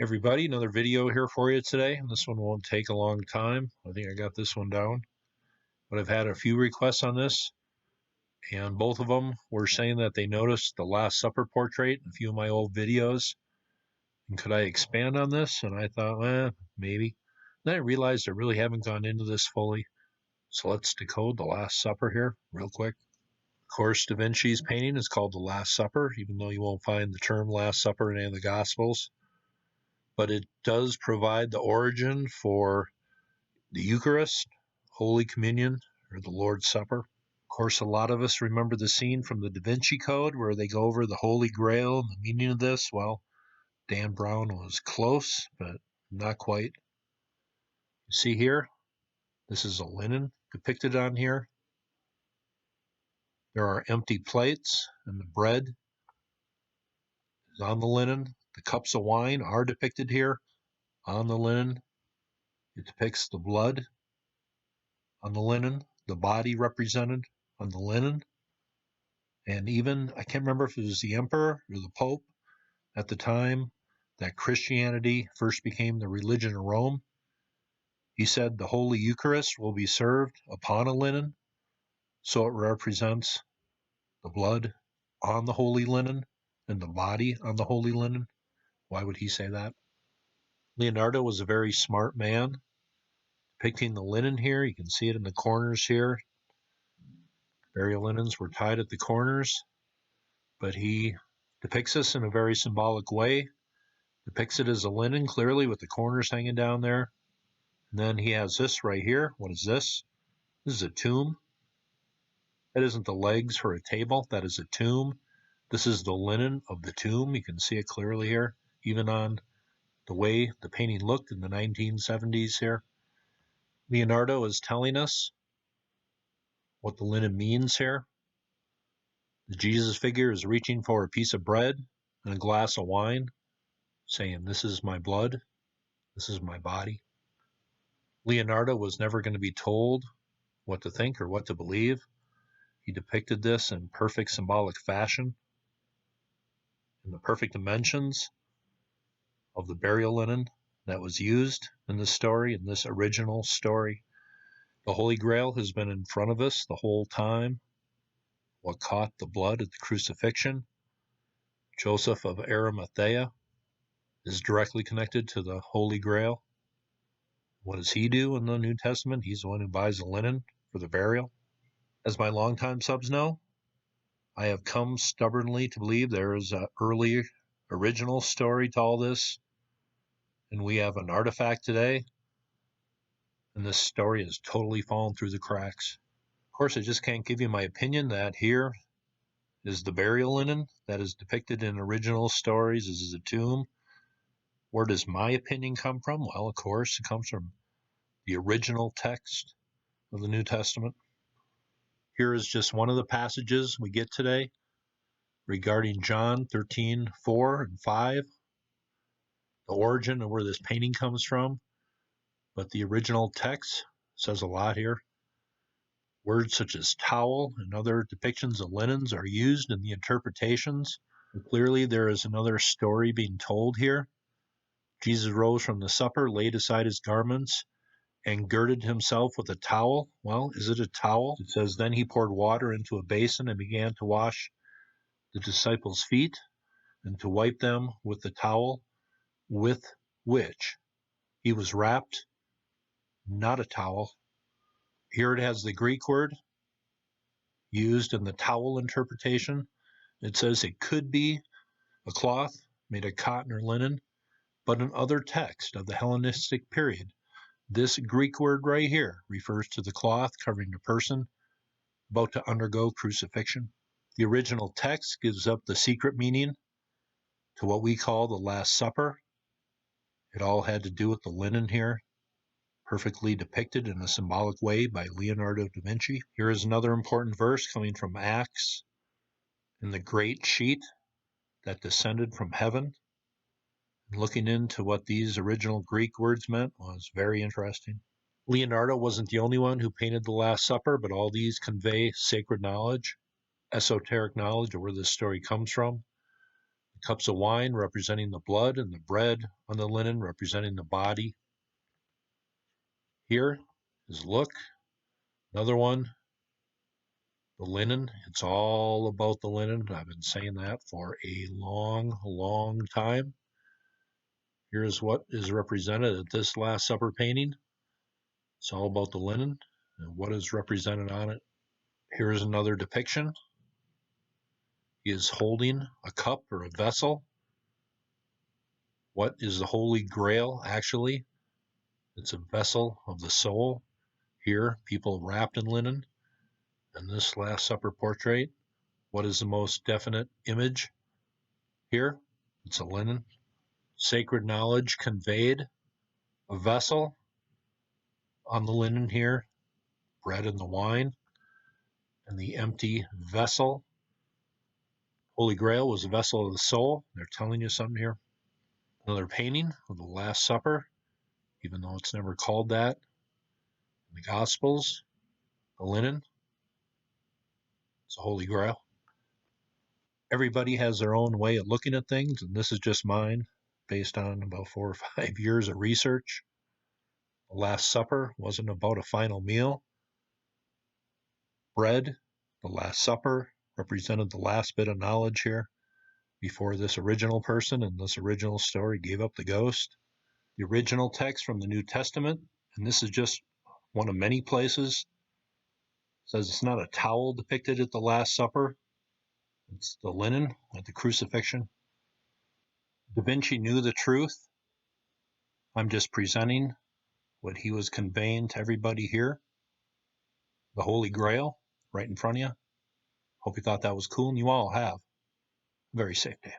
Everybody, another video here for you today. This one won't take a long time. I think I got this one down. But I've had a few requests on this, and both of them were saying that they noticed the Last Supper portrait in a few of my old videos. And could I expand on this? And I thought, maybe. Then I realized I really haven't gone into this fully. So let's decode the Last Supper here real quick. Of course, Da Vinci's painting is called the Last Supper, even though you won't find the term Last Supper in any of the Gospels. But it does provide the origin for the Eucharist, Holy Communion, or the Lord's Supper. Of course, a lot of us remember the scene from the Da Vinci Code where they go over the Holy Grail and the meaning of this. Well, Dan Brown was close, but not quite. You see here, this is a linen depicted on here. There are empty plates, and the bread is on the linen. The cups of wine are depicted here on the linen. It depicts the blood on the linen, the body represented on the linen. And even, I can't remember if it was the emperor or the pope at the time that Christianity first became the religion of Rome. He said the Holy Eucharist will be served upon a linen, so it represents the blood on the holy linen and the body on the holy linen. Why would he say that? Leonardo was a very smart man. Depicting the linen here, you can see it in the corners here. Burial linens were tied at the corners, but he depicts this in a very symbolic way. Depicts it as a linen, clearly, with the corners hanging down there. And then he has this right here. What is this? This is a tomb. That isn't the legs for a table. That is a tomb. This is the linen of the tomb. You can see it clearly here, even on the way the painting looked in the 1970s here. Leonardo is telling us what the linen means here. The Jesus figure is reaching for a piece of bread and a glass of wine, saying, "This is my blood. This is my body." Leonardo was never going to be told what to think or what to believe. He depicted this in perfect symbolic fashion, in the perfect dimensions of the burial linen that was used in this story, in this original story. The Holy Grail has been in front of us the whole time. What caught the blood at the crucifixion, Joseph of Arimathea, is directly connected to the Holy Grail. What does he do in the New Testament? He's the one who buys the linen for the burial. As my longtime subs know, I have come stubbornly to believe there is an early original story to all this, and we have an artifact today, and this story has totally fallen through the cracks. Of course, I just can't give you my opinion that here is the burial linen that is depicted in original stories. This is a tomb. Where does my opinion come from? Well, of course, it comes from the original text of the New Testament. Here is just one of the passages we get today regarding John 13:4 and 5, the origin of where this painting comes from. But the original text says a lot here. Words such as towel and other depictions of linens are used in the interpretations. But clearly, there is another story being told here. Jesus rose from the supper, laid aside his garments, and girded himself with a towel. Well, is it a towel? It says, then he poured water into a basin and began to wash the disciples' feet and to wipe them with the towel with which he was wrapped, not a towel. Here it has the Greek word used in the towel interpretation. It says it could be a cloth made of cotton or linen, but in other texts of the Hellenistic period, this Greek word right here refers to the cloth covering the person about to undergo crucifixion. The original text gives up the secret meaning to what we call the Last Supper. It all had to do with the linen here, perfectly depicted in a symbolic way by Leonardo da Vinci. Here is another important verse coming from Acts in the great sheet that descended from heaven. Looking into what these original Greek words meant was very interesting. Leonardo wasn't the only one who painted the Last Supper, but all these convey sacred knowledge, esoteric knowledge of where this story comes from. The Cups of wine representing the blood, and the bread on the linen representing the body. Here is look, another one, the linen. It's all about the linen. I've been saying that for a long, long time. Here's what is represented at this Last Supper painting. It's all about the linen and what is represented on it. Here is another depiction. He is holding a cup or a vessel. What is the Holy Grail actually? It's a vessel of the soul. Here, people wrapped in linen. And this Last Supper portrait, what is the most definite image? Here, it's a linen. Sacred knowledge conveyed. A vessel on the linen here. Bread and the wine. And the empty vessel. Holy Grail was a vessel of the soul. They're telling you something here. Another painting of the Last Supper, even though it's never called that. In the Gospels, the linen, it's a Holy Grail. Everybody has their own way of looking at things, and this is just mine, based on about 4 or 5 years of research. The Last Supper wasn't about a final meal. Bread, the Last Supper, represented the last bit of knowledge here before this original person in this original story gave up the ghost. The original text from the New Testament, and this is just one of many places, says it's not a towel depicted at the Last Supper. It's the linen at the crucifixion. Da Vinci knew the truth. I'm just presenting what he was conveying to everybody here. The Holy Grail right in front of you. Hope you thought that was cool, and you all have. A very safe day.